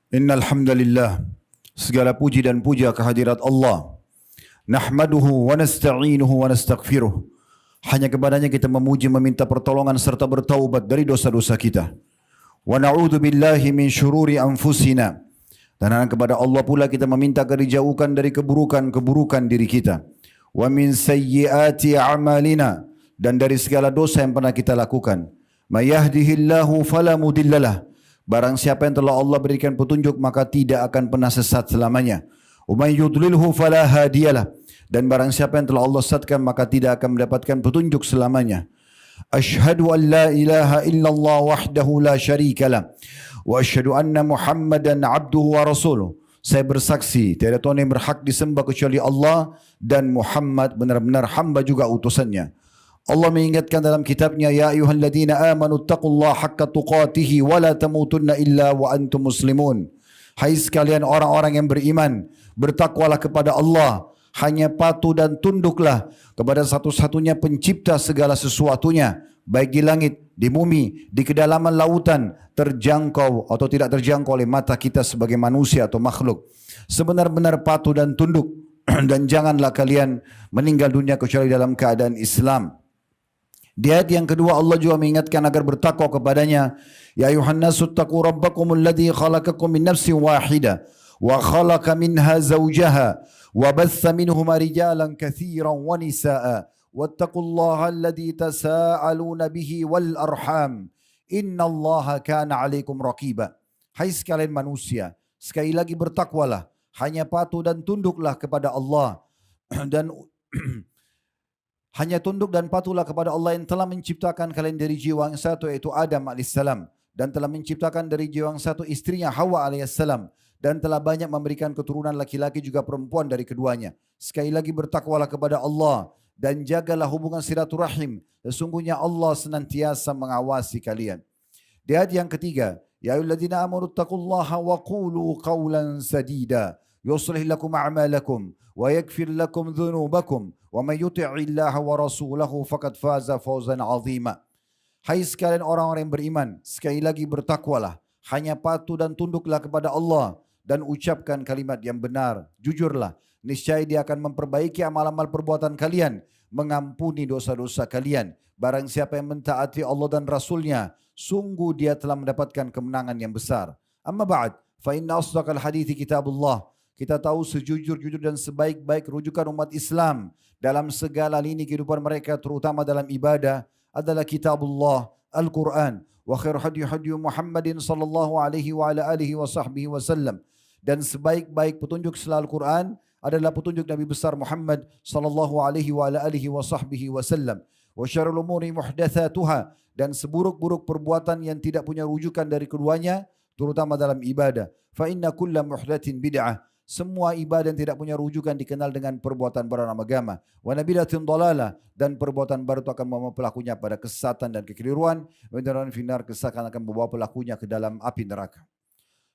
Innal hamdalillah, segala puji dan puja kehadirat Allah. Nahmaduhu wa nasta'inuhu wa nastaghfiruh. Hanya kepadanya kita memuji, meminta pertolongan serta bertaubat dari dosa-dosa kita. Wa na'udzu billahi min syururi anfusina. Dan hanya kepada Allah pula kita meminta agar dijauhkan dari keburukan-keburukan diri kita. Wa min sayyiati a'malina, dan dari segala dosa yang pernah kita lakukan. May yahdihillahu fala mudhillalah. Barang siapa yang telah Allah berikan petunjuk maka tidak akan pernah sesat selamanya. Wa may yudlilhu fala hadiyalah. Dan barang siapa yang telah Allah sesatkan maka tidak akan mendapatkan petunjuk selamanya. Asyhadu an la ilaha illallah wahdahu la syarikalah. Wa asyhadu anna Muhammadan abduhu wa rasuluh. Saya bersaksi tiada Tuhan yang berhak disembah kecuali Allah dan Muhammad benar-benar hamba juga utusannya. Allah mengingatkan dalam kitabnya, ya ayyuhalladzina amanu taqullaha haqqa tuqatih wa la tamutunna illa wa antum muslimun. Hai sekalian orang-orang yang beriman, bertakwalah kepada Allah, hanya patuh dan tunduklah kepada satu-satunya pencipta segala sesuatunya, baik di langit, di bumi, di kedalaman lautan, terjangkau atau tidak terjangkau oleh mata kita sebagai manusia atau makhluk. Sebenar-benar patuh dan tunduk dan janganlah kalian meninggal dunia kecuali dalam keadaan Islam. Di ayat yang kedua Allah juga mengingatkan agar bertakwa kepadanya. Ya ayuhan nasu taqu rabbakum alladhi khalaqakum min nafsin wahidah wa khalaqa minha zawjaha wa batha minhuma rijalan katsiran wa nisaa wattaqullaha alladhi tasaaluna bihi wal arham innallaha kana 'alaikum raqiba. Hai sekalian manusia, sekali lagi bertakwalah, hanya patuh dan tunduklah kepada Allah dan hanya tunduk dan patuhlah kepada Allah yang telah menciptakan kalian dari jiwa yang satu yaitu Adam alaihissalam, dan telah menciptakan dari jiwa yang satu istrinya Hawa alaihissalam, dan telah banyak memberikan keturunan laki-laki juga perempuan dari keduanya. Sekali lagi bertakwalah kepada Allah dan jagalah hubungan silaturahim. Sesungguhnya Allah senantiasa mengawasi kalian. Di ayat yang ketiga, ya ayyuhalladzina amanu taqullaha wa qulu qawlan sadida yuslih lakum a'malakum wa yaghfir lakum dhunubakum wa may yuti'illaha wa rasulahu faqad faza fawzan 'azima. Hai sekalian orang-orang yang beriman, sekali lagi bertakwalah, hanya patuh dan tunduklah kepada Allah dan ucapkan kalimat yang benar, jujurlah, niscaya Dia akan memperbaiki amal-amal perbuatan kalian, mengampuni dosa-dosa kalian. Barang siapa yang mentaati Allah dan Rasulnya, sungguh dia telah mendapatkan kemenangan yang besar. Amma ba'd, fa inna asdaqal hadithi kitabullah. Kita tahu sejujur-jujur dan sebaik-baik rujukan umat Islam dalam segala lini kehidupan mereka, terutama dalam ibadah, adalah kitabullah, Al-Quran. Wa khair hadyu Muhammadin sallallahu alaihi wa ala alihi wa sahbihi wasallam. Dan sebaik-baik petunjuk setelah Al-Quran adalah petunjuk Nabi besar Muhammad sallallahu alaihi wa ala alihi wa sahbihi wasallam. Wa syarrul umuri muhdatsatuha, dan seburuk-buruk perbuatan yang tidak punya rujukan dari keduanya, terutama dalam ibadah. Fa inna kulla muhdatsin bid'ah. Semua ibadah yang tidak punya rujukan dikenal dengan perbuatan baru dalam agama. Wa nabidatin dalalah, dan perbuatan baru itu akan membawa pelakunya pada kesesatan dan kekeliruan. Wa daran finar, kesesatan akan membawa pelakunya ke dalam api neraka.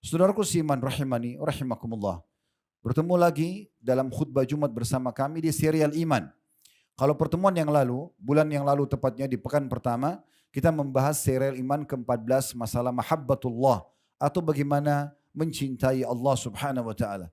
Saudaraku seiman rahimani rahimakumullah. Bertemu lagi dalam khutbah Jumat bersama kami di serial iman. Kalau pertemuan yang lalu, bulan yang lalu tepatnya di pekan pertama, kita membahas serial iman ke-14, masalah mahabbatullah, atau bagaimana mencintai Allah subhanahu wa ta'ala.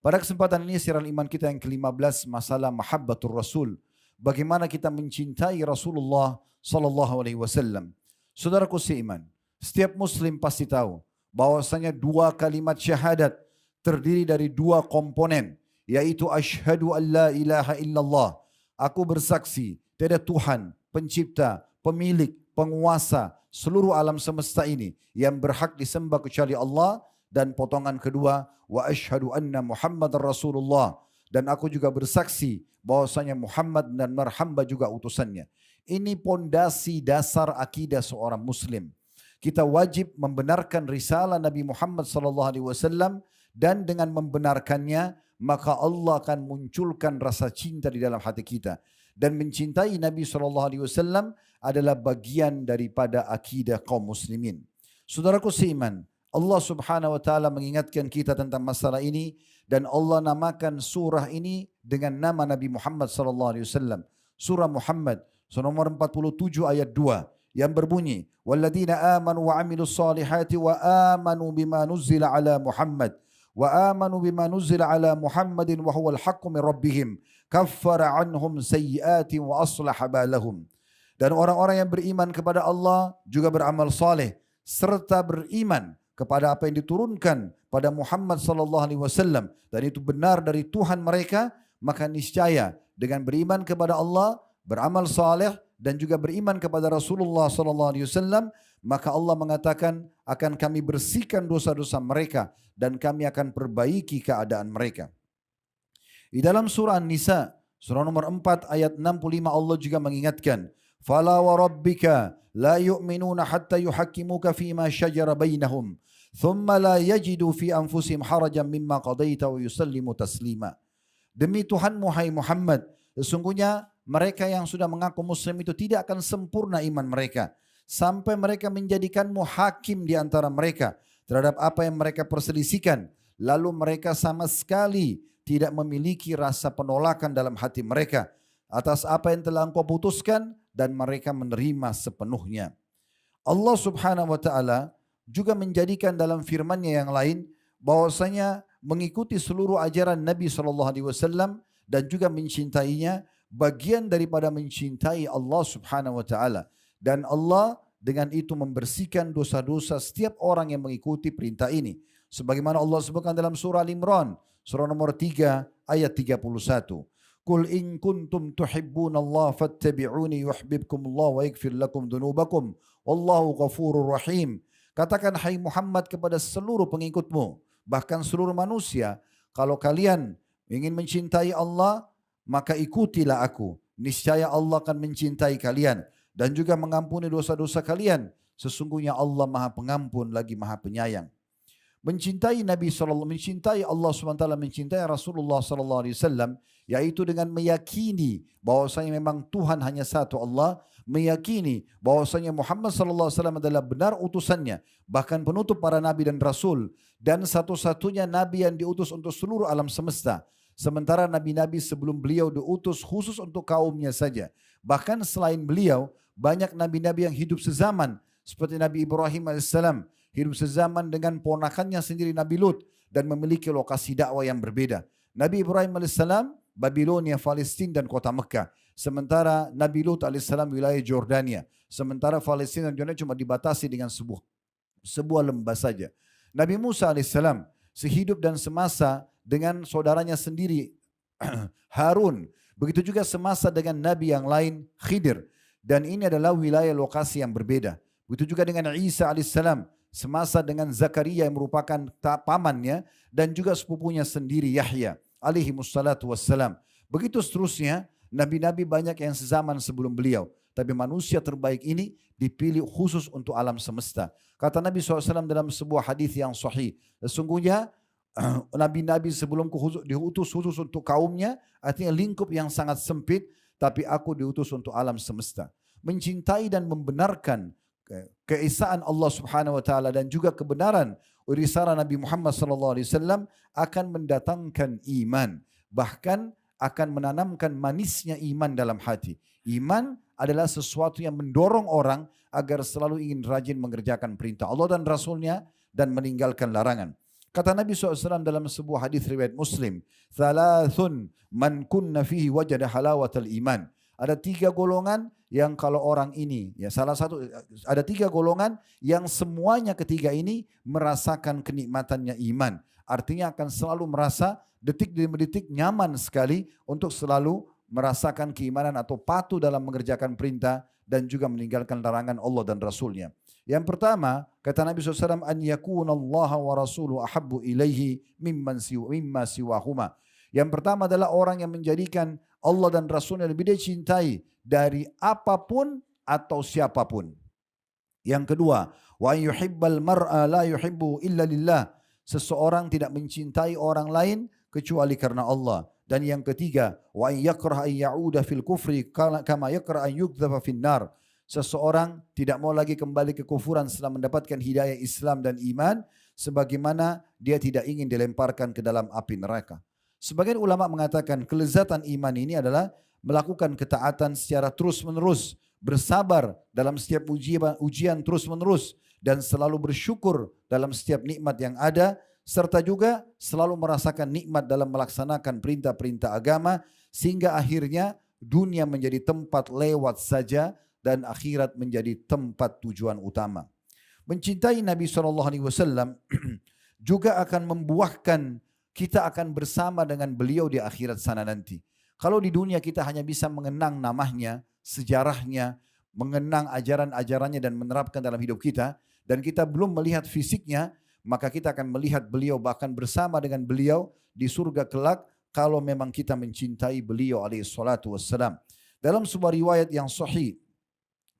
Pada kesempatan ini serial iman kita yang ke-15, masalah mahabbatur rasul. Bagaimana kita mencintai Rasulullah sallallahu alaihi wasallam. Saudaraku seiman, setiap muslim pasti tahu bahwasanya dua kalimat syahadat terdiri dari dua komponen, yaitu asyhadu an la ilaha illallah. Aku bersaksi tiada Tuhan, pencipta, pemilik, penguasa seluruh alam semesta ini yang berhak disembah kecuali Allah. Dan potongan kedua, wa asyhadu anna Muhammadar Rasulullah, dan aku juga bersaksi bahwasanya Muhammad dan hamba juga utusannya. Ini pondasi dasar akidah seorang muslim. Kita wajib membenarkan risalah Nabi Muhammad SAW, dan dengan membenarkannya maka Allah akan munculkan rasa cinta di dalam hati kita. Dan mencintai Nabi SAW adalah bagian daripada akidah kaum muslimin. Saudaraku seiman, Allah subhanahu wa ta'ala mengingatkan kita tentang masalah ini, dan Allah namakan surah ini dengan nama Nabi Muhammad sallallahu alaihi wasallam. Surah Muhammad, surah nomor 47 ayat 2, yang berbunyi, "Walladzina amanu wa 'amilus solihati wa amanu bima nuzzila ala Muhammad wa amanu bima nuzzila ala Muhammadin wa huwal haqqu min rabbihim kaffara 'anhum sayyi'atihim wa aslaha balahum." Dan orang-orang yang beriman kepada Allah juga beramal saleh serta beriman kepada apa yang diturunkan pada Muhammad sallallahu alaihi wasallam dan itu benar dari Tuhan mereka, maka niscaya dengan beriman kepada Allah, beramal saleh dan juga beriman kepada Rasulullah sallallahu alaihi wasallam, maka Allah mengatakan akan kami bersihkan dosa-dosa mereka dan kami akan perbaiki keadaan mereka. Di dalam surah An-Nisa, surah nomor 4 ayat 65 Allah juga mengingatkan, "Fala wa rabbika la yu'minuna hatta yuhakkimuka fima syajara bainahum, thumma la yajidu fi anfusihim harajan mimma qadaita wa yusallimu taslima." Demi Tuhanmu hai Muhammad, sesungguhnya mereka yang sudah mengaku muslim itu tidak akan sempurna iman mereka sampai mereka menjadikanmu hakim di antara mereka terhadap apa yang mereka perselisihkan, lalu mereka sama sekali tidak memiliki rasa penolakan dalam hati mereka atas apa yang telah engkau putuskan dan mereka menerima sepenuhnya. Allah Subhanahu wa taala juga menjadikan dalam firman-Nya yang lain bahwasanya mengikuti seluruh ajaran Nabi sallallahu alaihi wasallam dan juga mencintainya bagian daripada mencintai Allah Subhanahu wa taala, dan Allah dengan itu membersihkan dosa-dosa setiap orang yang mengikuti perintah ini. Sebagaimana Allah sebutkan dalam surah Al-Imran, surah nomor 3 ayat 31. Qul in kuntum tuhibbunallaha fattabi'uni yuhibbukumullah wa yaghfir lakum dzunubakum wallahu ghafurur rahim. Katakan hai Muhammad kepada seluruh pengikutmu, bahkan seluruh manusia, kalau kalian ingin mencintai Allah, maka ikutilah aku. Niscaya Allah akan mencintai kalian dan juga mengampuni dosa-dosa kalian. Sesungguhnya Allah Maha Pengampun lagi Maha Penyayang. Mencintai Nabi sallallahu, mencintai Allah SWT, mencintai Rasulullah sallallahu alaihi wasallam, yaitu dengan meyakini bahwasanya memang Tuhan hanya satu Allah, meyakini bahwasanya Muhammad sallallahu alaihi wasallam adalah benar utusannya, bahkan penutup para nabi dan rasul, dan satu-satunya nabi yang diutus untuk seluruh alam semesta. Sementara nabi-nabi sebelum beliau diutus khusus untuk kaumnya saja. Bahkan selain beliau, banyak nabi-nabi yang hidup sezaman, seperti Nabi Ibrahim alaihissalam, hidup sezaman dengan ponakannya sendiri Nabi Lut dan memiliki lokasi dakwah yang berbeda. Nabi Ibrahim alaihissalam Babilonia, Palestina dan kota Mekah. Sementara Nabi Lut alaihissalam wilayah Jordania. Sementara Palestina dan Jordania cuma dibatasi dengan sebuah lembah saja. Nabi Musa alaihissalam sehidup dan semasa dengan saudaranya sendiri Harun. Begitu juga semasa dengan Nabi yang lain Khidir. Dan ini adalah wilayah lokasi yang berbeda. Begitu juga dengan Isa alaihissalam semasa dengan Zakaria yang merupakan pamannya dan juga sepupunya sendiri Yahya alaihi wassalatu wassalam. Begitu seterusnya, nabi-nabi banyak yang sezaman sebelum beliau. Tapi manusia terbaik ini dipilih khusus untuk alam semesta. Kata Nabi SAW dalam sebuah hadis yang sahih, sesungguhnya nabi-nabi sebelumku diutus khusus untuk kaumnya, artinya lingkup yang sangat sempit, tapi aku diutus untuk alam semesta. Mencintai dan membenarkan keesaan Allah Subhanahu wa taala dan juga kebenaran risalah Nabi Muhammad sallallahu alaihi wasallam akan mendatangkan iman, bahkan akan menanamkan manisnya iman dalam hati. Iman adalah sesuatu yang mendorong orang agar selalu ingin rajin mengerjakan perintah Allah dan Rasulnya dan meninggalkan larangan. Kata Nabi SAW dalam sebuah hadis riwayat Muslim, "Thalathun man kunna fihi wajada halawatal iman." Ada 3 golongan yang kalau orang ini, ya ada 3 golongan yang semuanya ketiga ini merasakan kenikmatannya iman. Artinya akan selalu merasa detik demi detik nyaman sekali untuk selalu merasakan keimanan atau patuh dalam mengerjakan perintah dan juga meninggalkan larangan Allah dan Rasulnya. Yang pertama, kata Nabi SAW, an yakunallaha wa rasuluhu ahabbu ilaihi mimma siwahuma. Yang pertama adalah orang yang menjadikan Allah dan Rasulnya lebih dia cintai dari apapun atau siapapun. Yang kedua, wa yuhibbal mar'a la yuhibbu illa lillah. Seseorang tidak mencintai orang lain kecuali karena Allah. Dan yang ketiga, wa yakrah an ya'uda fil kufri kama yakrah an yukdhafa fin nar. Seseorang tidak mau lagi kembali ke kufuran setelah mendapatkan hidayah Islam dan iman, sebagaimana dia tidak ingin dilemparkan ke dalam api neraka. Sebagian ulama mengatakan kelezatan iman ini adalah melakukan ketaatan secara terus menerus, bersabar dalam setiap ujian terus menerus, dan selalu bersyukur dalam setiap nikmat yang ada, serta juga selalu merasakan nikmat dalam melaksanakan perintah-perintah agama, sehingga akhirnya dunia menjadi tempat lewat saja dan akhirat menjadi tempat tujuan utama. Mencintai Nabi SAW juga akan membuahkan kita akan bersama dengan beliau di akhirat sana nanti. Kalau di dunia kita hanya bisa mengenang namanya, sejarahnya, mengenang ajaran-ajarannya dan menerapkan dalam hidup kita, dan kita belum melihat fisiknya, maka kita akan melihat beliau bahkan bersama dengan beliau di surga kelak kalau memang kita mencintai beliau alaihi salatu wassalam. Dalam sebuah riwayat yang sahih,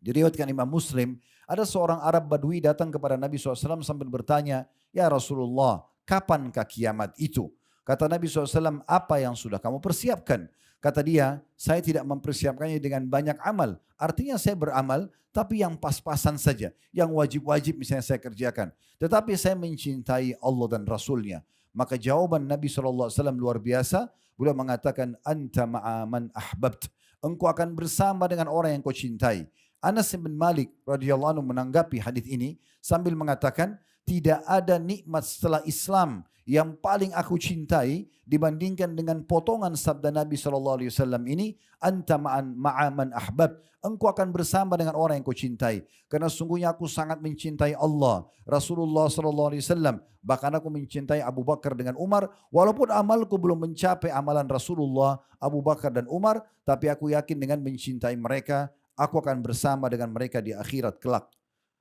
diriwayatkan Imam Muslim, ada seorang Arab Badui datang kepada Nabi SAW sambil bertanya, "Ya Rasulullah, kapankah kiamat itu?" Kata Nabi SAW, "Apa yang sudah kamu persiapkan?" Kata dia, "Saya tidak mempersiapkannya dengan banyak amal. Artinya saya beramal, tapi yang pas-pasan saja. Yang wajib-wajib misalnya saya kerjakan. Tetapi saya mencintai Allah dan Rasulnya." Maka jawaban Nabi SAW luar biasa. Beliau mengatakan, "Anta ma'aman ahbabt." Engkau akan bersama dengan orang yang kau cintai. Anas bin Malik radhiyallahu anhu menanggapi hadis ini sambil mengatakan, tidak ada nikmat setelah Islam yang paling aku cintai dibandingkan dengan potongan sabda Nabi SAW ini, anta ma'aman ahbab. Engkau akan bersama dengan orang yang kau cintai. Karena sungguhnya aku sangat mencintai Allah, Rasulullah SAW. Bahkan aku mencintai Abu Bakar dengan Umar. Walaupun amalku belum mencapai amalan Rasulullah, Abu Bakar dan Umar. Tapi aku yakin dengan mencintai mereka, aku akan bersama dengan mereka di akhirat kelak.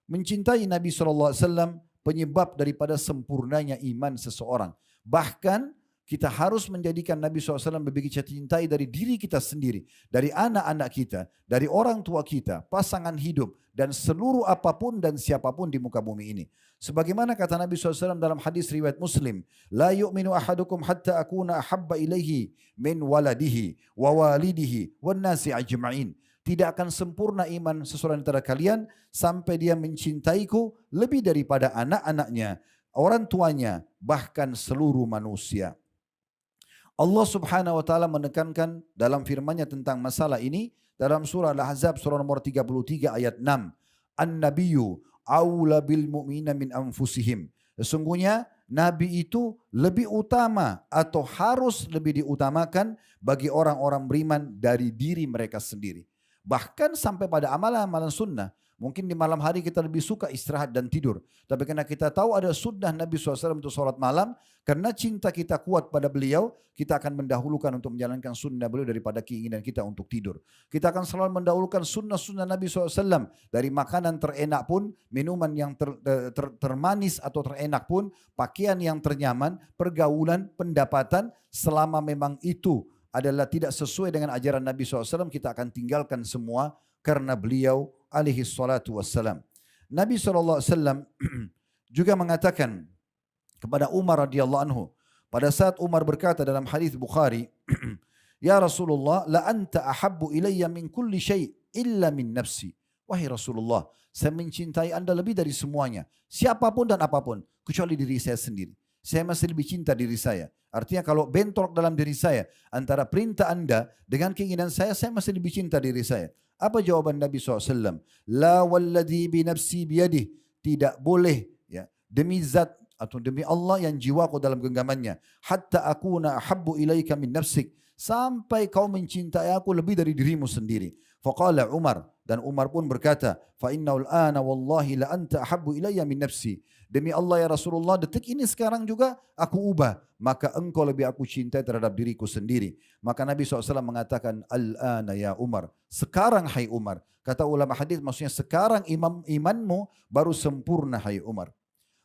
Mencintai Nabi SAW penyebab daripada sempurnanya iman seseorang. Bahkan kita harus menjadikan Nabi SAW lebih kita cintai dari diri kita sendiri, dari anak-anak kita, dari orang tua kita, pasangan hidup, dan seluruh apapun dan siapapun di muka bumi ini. Sebagaimana kata Nabi SAW dalam hadis riwayat Muslim, "La yu'minu ahadukum hatta akuna ahabba ilaihi min waladihi wa walidihi wan nasi ajma'in." Tidak akan sempurna iman seseorang antara kalian sampai dia mencintaiku lebih daripada anak-anaknya, orang tuanya, bahkan seluruh manusia. Allah Subhanahu wa taala menekankan dalam firman-Nya tentang masalah ini dalam surah Al-Ahzab surah nomor 33 ayat 6. An-nabiyyu aula bil mu'minina min anfusihim. Sesungguhnya Nabi itu lebih utama atau harus lebih diutamakan bagi orang-orang beriman dari diri mereka sendiri. Bahkan sampai pada amalan-amalan sunnah. Mungkin di malam hari kita lebih suka istirahat dan tidur. Tapi karena kita tahu ada sunnah Nabi SAW untuk sholat malam. Karena cinta kita kuat pada beliau. Kita akan mendahulukan untuk menjalankan sunnah beliau daripada keinginan kita untuk tidur. Kita akan selalu mendahulukan sunnah-sunnah Nabi SAW. Dari makanan terenak pun, minuman yang termanis atau terenak pun, pakaian yang ternyaman, pergaulan, pendapatan. Selama memang itu adalah tidak sesuai dengan ajaran Nabi SAW, kita akan tinggalkan semua karena beliau alaihi salatu wassalam. Nabi SAW juga mengatakan kepada Umar radhiyallahu anhu, pada saat Umar berkata dalam hadis Bukhari, "Ya Rasulullah, la anta ahabbu ilayya min kulli syai' illa min nafsi." Wahai Rasulullah, saya mencintai Anda lebih dari semuanya, siapapun dan apapun, kecuali diri saya sendiri. Saya masih lebih cinta diri saya. Artinya kalau bentrok dalam diri saya antara perintah Anda dengan keinginan saya masih lebih cinta diri saya. Apa jawaban Nabi SAW? La walladhi binafsi biyadih. Tidak boleh ya, demi zat atau demi Allah yang jiwaku dalam genggamannya. Hatta akuna ahabbu ilaika min nafsik. Sampai kau mencintai aku lebih dari dirimu sendiri. Faqala Umar. Dan Umar pun berkata, fa innal ana wallahi la anta ahabbu ilayya min nafsi. Demi Allah ya Rasulullah, detik ini sekarang juga aku ubah. Maka engkau lebih aku cintai terhadap diriku sendiri. Maka Nabi SAW mengatakan, al-ana ya Umar. Sekarang hai Umar. Kata ulama hadis maksudnya sekarang imanmu baru sempurna hai Umar.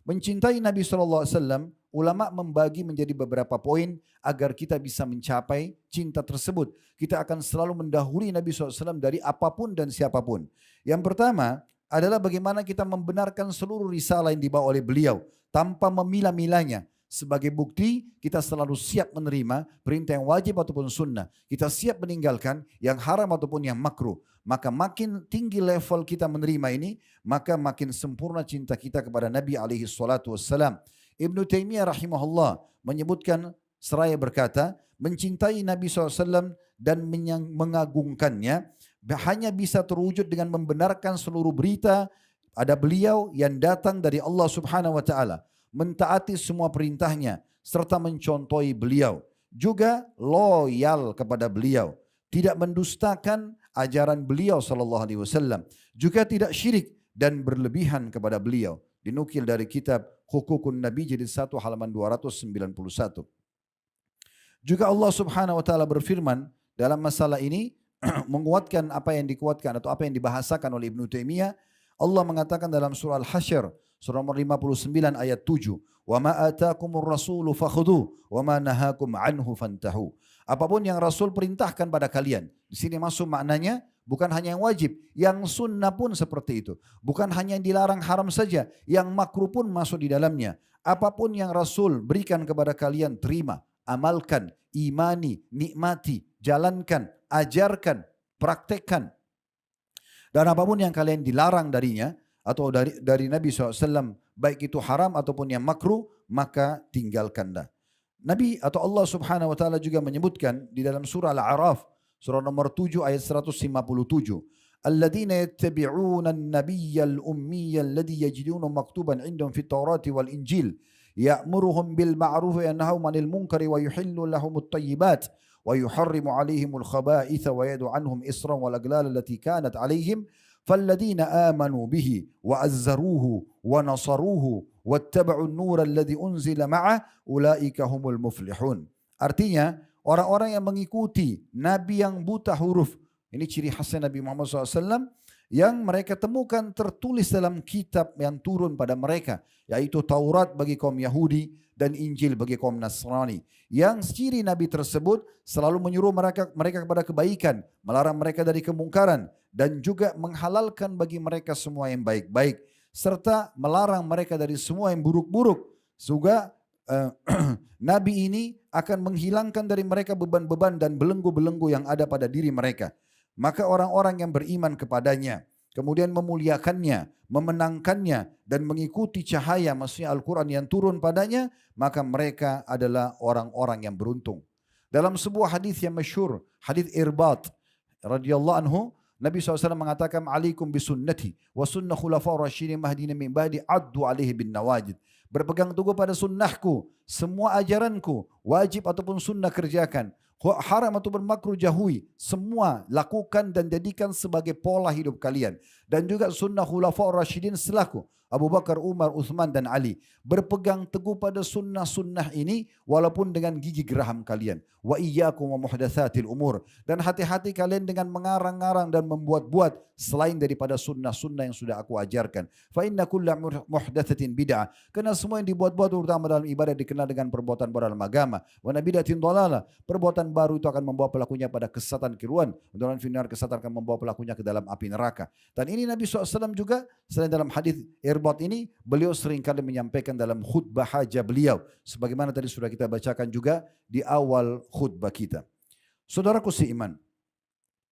Mencintai Nabi SAW, ulama membagi menjadi beberapa poin agar kita bisa mencapai cinta tersebut. Kita akan selalu mendahului Nabi SAW dari apapun dan siapapun. Yang pertama adalah bagaimana kita membenarkan seluruh risalah yang dibawa oleh beliau tanpa memilah-milahnya. Sebagai bukti kita selalu siap menerima perintah yang wajib ataupun sunnah. Kita siap meninggalkan yang haram ataupun yang makruh. Maka makin tinggi level kita menerima ini, maka makin sempurna cinta kita kepada Nabi alaihi salatu wassalam. Ibnu Taimiyah rahimahullah menyebutkan seraya berkata, mencintai Nabi SAW dan mengagungkannya hanya bisa terwujud dengan membenarkan seluruh berita ada beliau yang datang dari Allah Subhanahu wa taala, mentaati semua perintahnya serta mencontohi beliau, juga loyal kepada beliau, tidak mendustakan ajaran beliau sallallahu alaihi wasallam, juga tidak syirik dan berlebihan kepada beliau. Dinukil dari kitab Hukukun Nabi jilid 1 halaman 291. Juga Allah Subhanahu wa taala berfirman dalam masalah ini menguatkan apa yang dikuatkan atau apa yang dibahasakan oleh Ibnu Taimiyah. Allah mengatakan dalam surah Al-Hasyr surah nomor 59 ayat 7, "Wa ma ataakumur rasulu fakhudhu wa ma nahakum anhu fantahu." Apapun yang Rasul perintahkan pada kalian. Di sini masuk maknanya bukan hanya yang wajib, yang sunnah pun seperti itu. Bukan hanya yang dilarang haram saja, yang makruh pun masuk di dalamnya. Apapun yang Rasul berikan kepada kalian, terima, amalkan, imani, nikmati, jalankan, ajarkan, praktekkan. Dan apapun yang kalian dilarang darinya atau dari Nabi SAW, baik itu haram ataupun yang makruh, maka tinggalkanlah. Nabi atau Allah Subhanahu wa taala juga menyebutkan di dalam surah Al-A'raf surah nomor 7 ayat 157. Alladzina yattabi'una an-nabiyyal ummiyya alladhi yajiduna maktuban 'indahum fit Taurati wal Injil ya'muruhum bil ma'ruf wa yanhahum 'anil munkari wa yuhillu lahumut thayyibat wa yuharrimu 'alaihimul khaba'itha wa yad'u 'anhum isran wal aglal allati kanat 'alaihim فالذين آمنوا به وأزروه ونصروه واتبعوا النور الذي أنزل معه أولئك هم المفلحون. Artinya orang-orang yang mengikuti Nabi yang buta huruf. Ini ciri khasnya Nabi Muhammad SAW yang mereka temukan tertulis dalam kitab yang turun pada mereka, yaitu Taurat bagi kaum Yahudi dan Injil bagi kaum Nasrani. Yang ciri Nabi tersebut selalu menyuruh mereka kepada kebaikan, melarang mereka dari kemungkaran, dan juga menghalalkan bagi mereka semua yang baik-baik, serta melarang mereka dari semua yang buruk-buruk. Juga Nabi ini akan menghilangkan dari mereka beban-beban dan belenggu-belenggu yang ada pada diri mereka. Maka orang-orang yang beriman kepadanya, kemudian memuliakannya, memenangkannya, dan mengikuti cahaya, maksudnya Al-Quran yang turun padanya, maka mereka adalah orang-orang yang beruntung. Dalam sebuah hadis yang masyhur, hadis Irbat radhiyallahu anhu, Nabi SAW mengatakan, "Alaikum bisunnati wa sunnah khulafa'ur rasyidin mahdina min ba'di addu alaihi bin nawajid." Berpegang teguh pada sunnahku, semua ajaranku, wajib ataupun sunnah kerjakan, haram ataupun makruh jauhi, semua lakukan dan jadikan sebagai pola hidup kalian. Dan juga sunnah khulafa'ur rasyidin selaku Abu Bakar, Umar, Uthman dan Ali. Berpegang teguh pada sunnah-sunnah ini walaupun dengan gigi geraham kalian. Wa iyyakum wa muhdatsatil umur. Dan hati-hati kalian dengan mengarang-arang dan membuat-buat selain daripada sunnah-sunnah yang sudah aku ajarkan. Fa inna kulla muhdatsatin bid'ah. Karena semua yang dibuat-buat terutama dalam ibadah dikenal dengan perbuatan baru dalam agama. Wa bid'atin dhalalah. Perbuatan baru itu akan membawa pelakunya pada kesesatan keruan. Dalam finar kesesatan akan membawa pelakunya ke dalam api neraka. Dan ini Nabi SAW juga selain dalam hadis Irbat ini, beliau seringkali menyampaikan dalam khutbah hajah beliau. Sebagaimana tadi sudah kita bacakan juga di awal khutbah kita. Saudaraku seiman,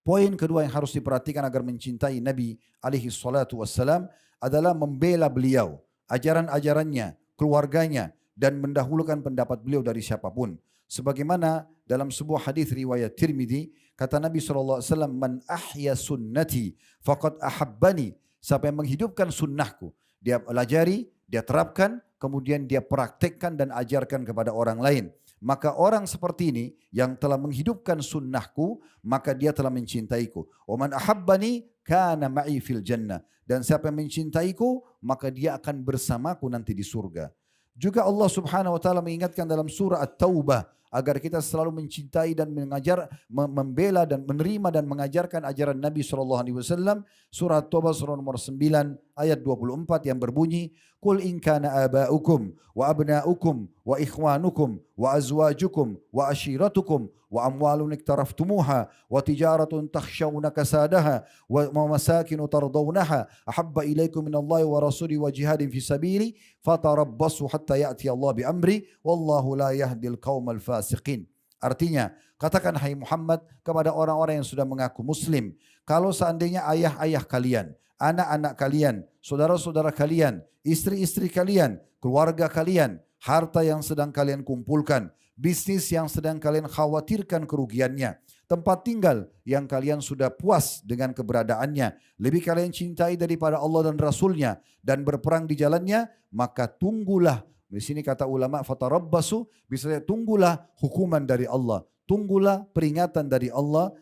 poin kedua yang harus diperhatikan agar mencintai Nabi alaihi salatu wassalam adalah membela beliau, ajaran-ajarannya, keluarganya, dan mendahulukan pendapat beliau dari siapapun. Sebagaimana dalam sebuah hadis riwayat Tirmidzi, kata Nabi SAW, "Man ahya sunnati faqad ahabbani." Siapa yang menghidupkan sunnahku, dia pelajari, dia terapkan, kemudian dia praktekkan dan ajarkan kepada orang lain. Maka orang seperti ini yang telah menghidupkan sunnahku, maka dia telah mencintaiku. Wa man ahabbani kana ma'i fil jannah. Dan siapa yang mencintaiku, maka dia akan bersamaku nanti di surga. Juga Allah Subhanahu wa taala mengingatkan dalam surah At-Taubah agar kita selalu mencintai dan mengajar, membela dan menerima dan mengajarkan ajaran Nabi SAW. Surah At-Taubah surah nomor 9 ayat 24 yang berbunyi, "Qul in kana aba'ukum wa abna'ukum wa ikhwanukum wa azwajukum wa ashiratukum wa amwalun iktaraftumuha wa tijaratun takhshawna kasadaha wa masakin tardawnaha ahabba ilaikum minallahi wa rasuli wa jihadin fi sabili fatarabbasu hatta ya'ti Allah bi amri wallahu la yahdil qaumal fasiqin." Artinya, katakan hai Muhammad kepada orang-orang yang sudah mengaku muslim, kalau seandainya ayah-ayah kalian, anak-anak kalian, saudara-saudara kalian, istri-istri kalian, keluarga kalian, harta yang sedang kalian kumpulkan, bisnis yang sedang kalian khawatirkan kerugiannya, tempat tinggal yang kalian sudah puas dengan keberadaannya, lebih kalian cintai daripada Allah dan Rasulnya dan berperang di jalannya, maka tunggulah. Di sini kata ulama fatarabbasu, bisa tunggulah hukuman dari Allah, tunggulah peringatan dari Allah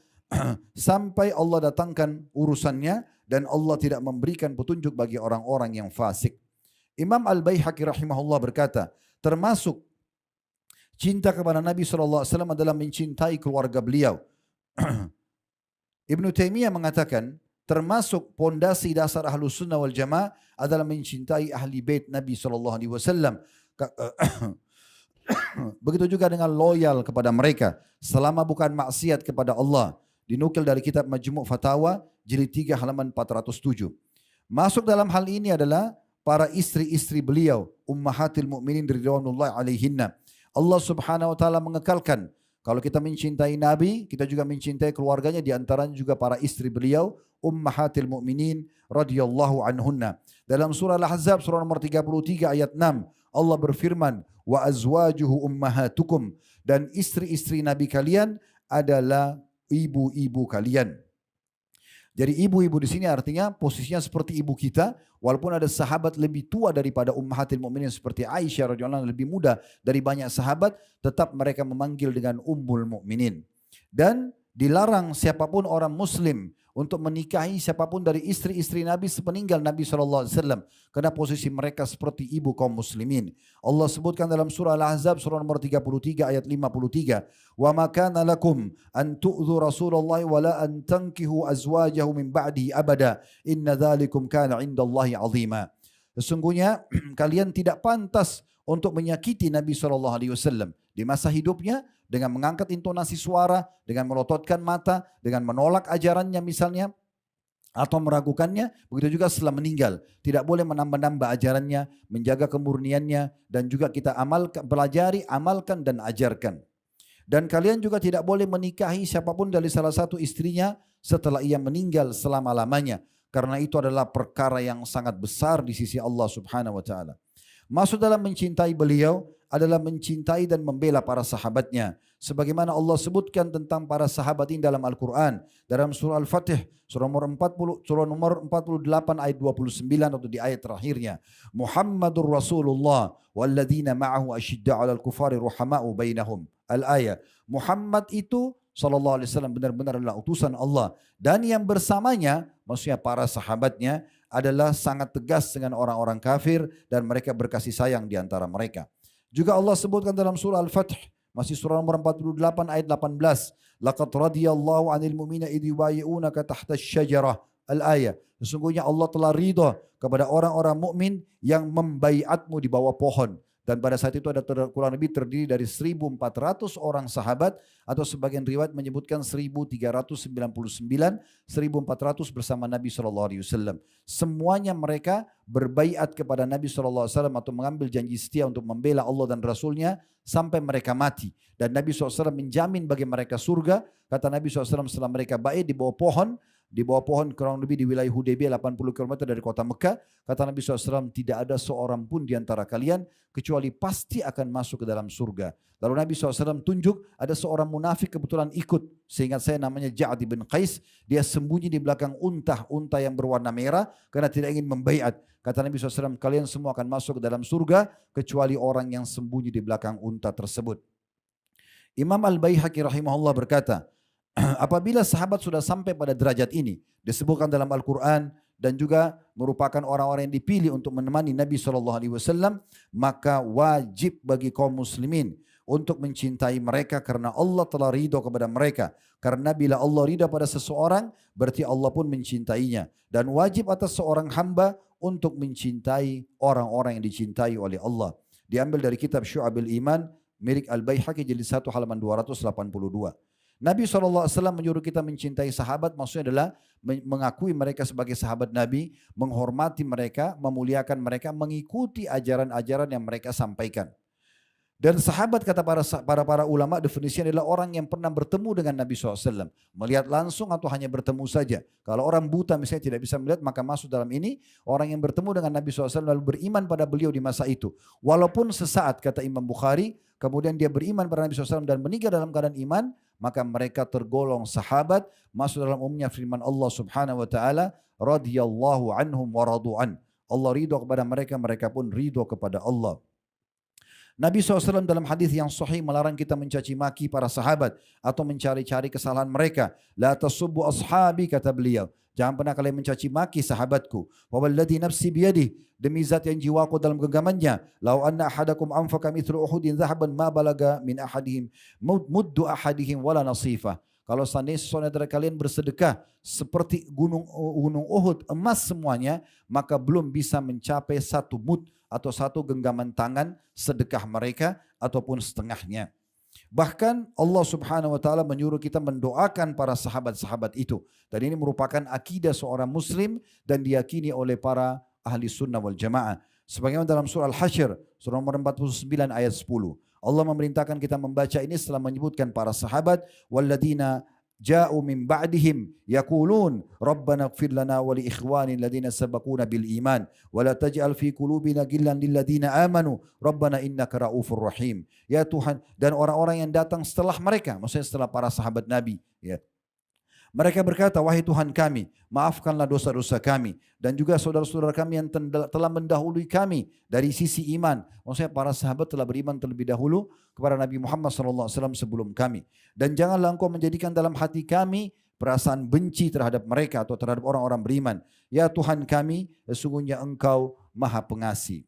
sampai Allah datangkan urusannya dan Allah tidak memberikan petunjuk bagi orang-orang yang fasik. Imam Al-Baihaqi rahimahullah berkata, termasuk cinta kepada Nabi SAW adalah mencintai keluarga beliau. Ibnu Taimiyah mengatakan, termasuk pondasi dasar Ahlus Sunnah wal Jamaah adalah mencintai ahli bait Nabi SAW. Begitu juga dengan loyal kepada mereka selama bukan maksiat kepada Allah. Dinukil dari kitab Majmu' Fatawa jilid 3 halaman 407. Masuk dalam hal ini adalah para istri-istri beliau, ummahatil mu'minin ridwanullahi alaihinna. Allah Subhanahu wa taala mengekalkan, kalau kita mencintai Nabi, kita juga mencintai keluarganya, di antaranya juga para istri beliau, ummahatil mu'minin radhiyallahu anhunna. Dalam surah Al-Ahzab surah nomor 33 ayat 6, Allah berfirman, wa azwajuhu ummahatukum, dan istri-istri Nabi kalian adalah ibu-ibu kalian. Jadi ibu-ibu di sini artinya posisinya seperti ibu kita, walaupun ada sahabat lebih tua daripada ummahatil mukminin seperti Aisyah radhiyallahu anha lebih muda dari banyak sahabat, tetap mereka memanggil dengan ummul mukminin. Dan dilarang siapapun orang muslim untuk menikahi siapapun dari istri-istri Nabi sepeninggal Nabi SAW. Karena posisi mereka seperti ibu kaum muslimin. Allah sebutkan dalam surah Al-Ahzab surah nomor 33 ayat 53. Wa ma kana lakum an tu'dhu Rasulullah wa la an tankihu azwajahu min ba'dihi abada. Inna dhalikum kana indallahi azima. Sesungguhnya kalian tidak pantas untuk menyakiti Nabi SAW di masa hidupnya dengan mengangkat intonasi suara, dengan melototkan mata, dengan menolak ajarannya misalnya, atau meragukannya. Begitu juga setelah meninggal, tidak boleh menambah-nambah ajarannya, menjaga kemurniannya, dan juga kita pelajari, amalkan dan ajarkan. Dan kalian juga tidak boleh menikahi siapapun dari salah satu istrinya setelah ia meninggal selama-lamanya, karena itu adalah perkara yang sangat besar di sisi Allah Subhanahu wa taala. Masuk dalam mencintai beliau adalah mencintai dan membela para sahabatnya. Sebagaimana Allah sebutkan tentang para sahabat ini dalam Al-Quran. Dalam surah Al-Fatih, surah nomor 48 ayat 29 atau di ayat terakhirnya. Muhammadur Rasulullah walladzina ma'ahu asyidda'u 'alal kufari ruhama'u bainahum. Al-ayat. Muhammad itu sallallahu alaihi wasallam benar-benar adalah utusan Allah. Dan yang bersamanya, maksudnya para sahabatnya, adalah sangat tegas dengan orang-orang kafir dan mereka berkasih sayang di antara mereka. Juga Allah sebutkan dalam surah Al-Fath, masih surah nomor 48 ayat 18. Laqad radiyallahu 'anil mu'minina idh yubayyi'unaka tahta asy-syajarah. Al-ayat. Sesungguhnya Allah telah ridha kepada orang-orang mukmin yang membaiatmu di bawah pohon. Dan pada saat itu ada kurang lebih terdiri dari 1.400 orang sahabat, atau sebagian riwayat menyebutkan 1.399, 1.400 bersama Nabi SAW. Semuanya mereka berbaiat kepada Nabi SAW atau mengambil janji setia untuk membela Allah dan Rasulnya sampai mereka mati. Dan Nabi SAW menjamin bagi mereka surga. Kata Nabi SAW setelah mereka bait di bawah pohon kurang lebih di wilayah Hudaybiyah 80 km dari kota Mekah. Kata Nabi SAW, tidak ada seorang pun di antara kalian kecuali pasti akan masuk ke dalam surga. Lalu Nabi SAW tunjuk ada seorang munafik kebetulan ikut. Seingat saya namanya Ja'ad bin Qais. Dia sembunyi di belakang unta yang berwarna merah karena tidak ingin membaiat. Kata Nabi SAW, kalian semua akan masuk ke dalam surga kecuali orang yang sembunyi di belakang unta tersebut. Imam Al-Baihaqi rahimahullah berkata, apabila sahabat sudah sampai pada derajat ini, disebutkan dalam Al-Quran dan juga merupakan orang-orang yang dipilih untuk menemani Nabi SAW, maka wajib bagi kaum muslimin untuk mencintai mereka karena Allah telah ridho kepada mereka. Karena bila Allah ridho pada seseorang, berarti Allah pun mencintainya. Dan wajib atas seorang hamba untuk mencintai orang-orang yang dicintai oleh Allah. Diambil dari kitab Syu'abil Iman, milik Al-Baihaqi jilid 1 halaman 282. Nabi SAW menyuruh kita mencintai sahabat, maksudnya adalah mengakui mereka sebagai sahabat Nabi, menghormati mereka, memuliakan mereka, mengikuti ajaran-ajaran yang mereka sampaikan. Dan sahabat kata para ulama definisinya adalah orang yang pernah bertemu dengan Nabi SAW. Melihat langsung atau hanya bertemu saja. Kalau orang buta misalnya tidak bisa melihat, maka masuk dalam ini orang yang bertemu dengan Nabi SAW lalu beriman pada beliau di masa itu. Walaupun sesaat, kata Imam Bukhari, kemudian dia beriman pada Nabi SAW dan meninggal dalam keadaan iman, maka mereka tergolong sahabat, masuk dalam umumnya firman Allah Subhanahu wa taala, radhiyallahu anhum wa radu'an. Allah ridho kepada mereka, mereka pun ridho kepada Allah. Nabi SAW dalam hadis yang sahih melarang kita mencaci maki para sahabat atau mencari-cari kesalahan mereka. La tasubbu ashabi, kata beliau. Jangan pernah kalian mencaci maki sahabatku. Wa walladhi nafsi biyadih, demi zat yang jiwaku dalam genggamannya. Lau anna ahadakum anfaka mithlu uhudin zahaban ma balaga min ahadihim muddu ahadihim wala nasifah. Kalau seandainya seseorang dari kalian bersedekah seperti gunung Uhud emas semuanya, maka belum bisa mencapai satu mud atau satu genggaman tangan sedekah mereka ataupun setengahnya. Bahkan Allah Subhanahu wa taala menyuruh kita mendoakan para sahabat-sahabat itu. Dan ini merupakan akidah seorang muslim dan diyakini oleh para ahli sunnah wal jamaah. Sebagaimana dalam surah Al-Hasyr, surah nomor 49 ayat 10. Allah memerintahkan kita membaca ini setelah menyebutkan para sahabat, walladzina ja'u min ba'dihim yaqulun rabbana ighfir lana wa li ikhwanina alladziina sabaquna bil iman wa la taj'al fi qulubina ghillan lil ladziina amanu rabbana innaka raufur rahim. Ya Tuhan, dan orang-orang yang datang setelah mereka, maksudnya setelah para sahabat Nabi, ya. Mereka berkata, wahai Tuhan kami, maafkanlah dosa-dosa kami dan juga saudara-saudara kami yang telah mendahului kami dari sisi iman. Maksudnya para sahabat telah beriman terlebih dahulu kepada Nabi Muhammad SAW sebelum kami. Dan janganlah engkau menjadikan dalam hati kami perasaan benci terhadap mereka atau terhadap orang-orang beriman. Ya Tuhan kami, sesungguhnya engkau maha pengasih.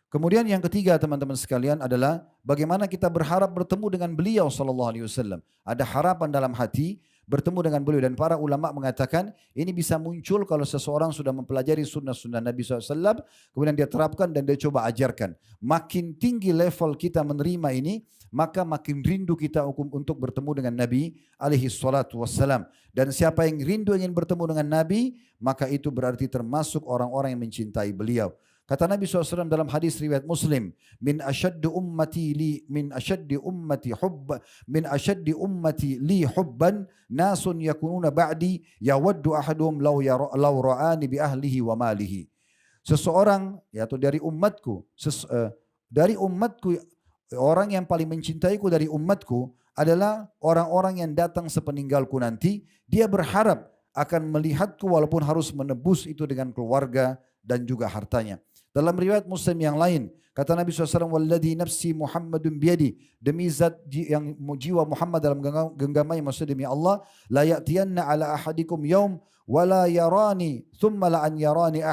Kemudian yang ketiga teman-teman sekalian adalah bagaimana kita berharap bertemu dengan beliau SAW. Ada harapan dalam hati bertemu dengan beliau, dan para ulama mengatakan ini bisa muncul kalau seseorang sudah mempelajari sunnah-sunnah Nabi SAW, kemudian dia terapkan dan dia coba ajarkan. Makin tinggi level kita menerima ini, maka makin rindu kita untuk bertemu dengan Nabi alaihi salatu wassalam. Dan siapa yang rindu ingin bertemu dengan Nabi, maka itu berarti termasuk orang-orang yang mencintai beliau. Kata Nabi SAW dalam hadis riwayat Muslim, min ashaddi ummati li hubban nasun yakununa ba'di yawaddu ahaduhum law ra'ani bi ahlihi wa malihi. Seseorang, yaitu dari umatku, orang yang paling mencintaiku dari umatku adalah orang-orang yang datang sepeninggalku nanti. Dia berharap akan melihatku walaupun harus menebus itu dengan keluarga dan juga hartanya. Dalam riwayat Muslim yang lain, kata Nabi SAW, walladhi nafsi Muhammadun biyadi, demi zat yang jiwa Muhammad dalam genggamannya, maksudnya demi Allah, la ya'tiyanna ala ahadikum yaum wa la yarani thumma la an yarani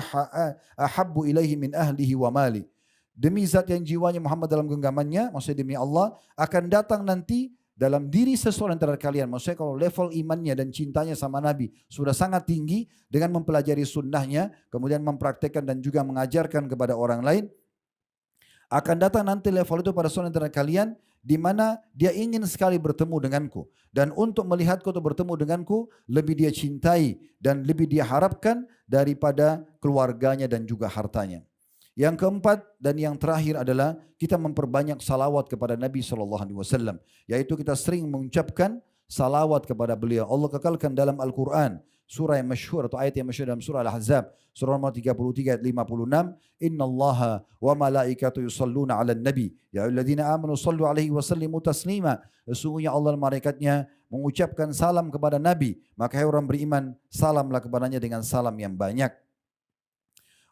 ahabbu ilaihi min ahlihi wa mali. Demi zat yang jiwanya Muhammad dalam genggamannya, maksudnya demi Allah, akan datang nanti dalam diri seseorang antara kalian. Maksudnya kalau level imannya dan cintanya sama Nabi sudah sangat tinggi dengan mempelajari sunnahnya, kemudian mempraktekkan dan juga mengajarkan kepada orang lain, akan datang nanti level itu pada seorang antara kalian di mana dia ingin sekali bertemu denganku, dan untuk melihatku atau bertemu denganku lebih dia cintai dan lebih dia harapkan daripada keluarganya dan juga hartanya. Yang keempat dan yang terakhir adalah kita memperbanyak salawat kepada Nabi SAW. Yaitu kita sering mengucapkan salawat kepada beliau. Allah kekalkan dalam Al-Quran, surah yang masyhur atau ayat yang masyhur dalam surah Al-Ahzab, surah nomor 33 ayat 56. Inna allaha wa malaikatu yusalluna ala nabi. Ya ayyuhalladzina amanu sallu alaihi wa sallimu taslima. Sesungguhnya Allah dan malaikatnya mengucapkan salam kepada Nabi. Maka hai orang beriman, salamlah kepadanya dengan salam yang banyak.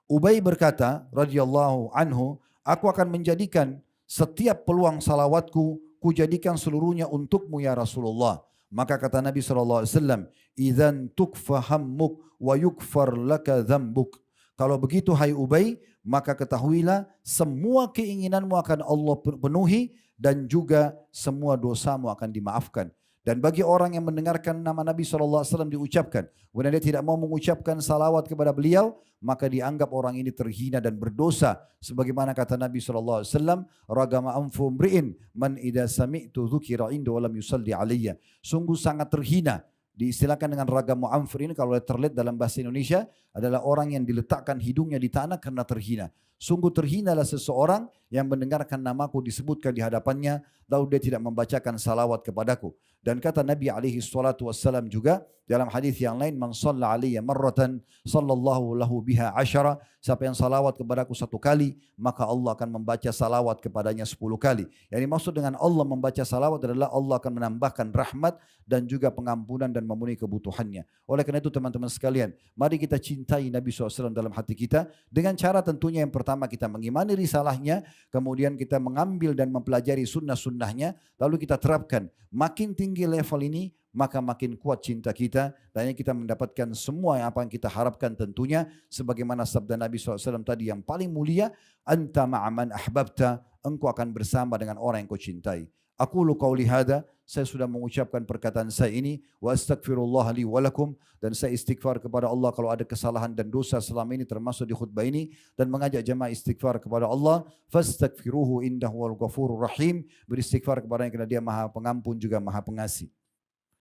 Ubay berkata, radhiyallahu anhu, aku akan menjadikan setiap peluang salawatku, kujadikan seluruhnya untukmu ya Rasulullah. Maka kata Nabi SAW, idzan tukfa hammuk wa yukfar laka dzambuk. Kalau begitu hai Ubay, maka ketahuilah semua keinginanmu akan Allah penuhi dan juga semua dosamu akan dimaafkan. Dan bagi orang yang mendengarkan nama Nabi SAW diucapkan, kemudian dia tidak mau mengucapkan salawat kepada beliau, maka dianggap orang ini terhina dan berdosa. Sebagaimana kata Nabi SAW, ragama anfu mri'in man idza sami'tu dzukira inda wa lam yusalli alayya. Sungguh sangat terhina. Diistilahkan dengan ragamu anfur ini kalau terlihat dalam bahasa Indonesia adalah orang yang diletakkan hidungnya di tanah karena terhina. Sungguh terhinalah seseorang yang mendengarkan namaku disebutkan di hadapannya lalu dia tidak membacakan salawat kepadaku. Dan kata Nabi alaihi salatu wassalam juga Dalam hadis yang lain, man shalla alayya marratan sallallahu lahu biha asyara. Siapa yang salawat kepadaku 1 kali, maka Allah akan membaca salawat kepadanya 10 kali. Yang dimaksud dengan Allah membaca salawat adalah Allah akan menambahkan rahmat dan juga pengampunan dan memenuhi kebutuhannya. Oleh karena itu teman-teman sekalian, mari kita cintai Nabi SAW dalam hati kita dengan cara tentunya yang pertama kita mengimani risalahnya, kemudian kita mengambil dan mempelajari sunnah-sunnahnya, lalu kita terapkan. Makin tinggi level ini, maka makin kuat cinta kita dan kita mendapatkan semua yang apa yang kita harapkan tentunya sebagaimana sabda Nabi SAW tadi yang paling mulia, anta ma'aman ahbabta, engkau akan bersama dengan orang yang kau cintai. Aqulu qauli hada, saya sudah mengucapkan perkataan saya ini, wa astaghfirullah li wa lakum, dan saya istighfar kepada Allah kalau ada kesalahan dan dosa selama ini termasuk di khutbah ini, dan mengajak jemaah istighfar kepada Allah, fastaghfiruhu innahu wal ghafurur rahim, beristighfar kepada yang karena dia Maha Pengampun juga Maha Pengasih.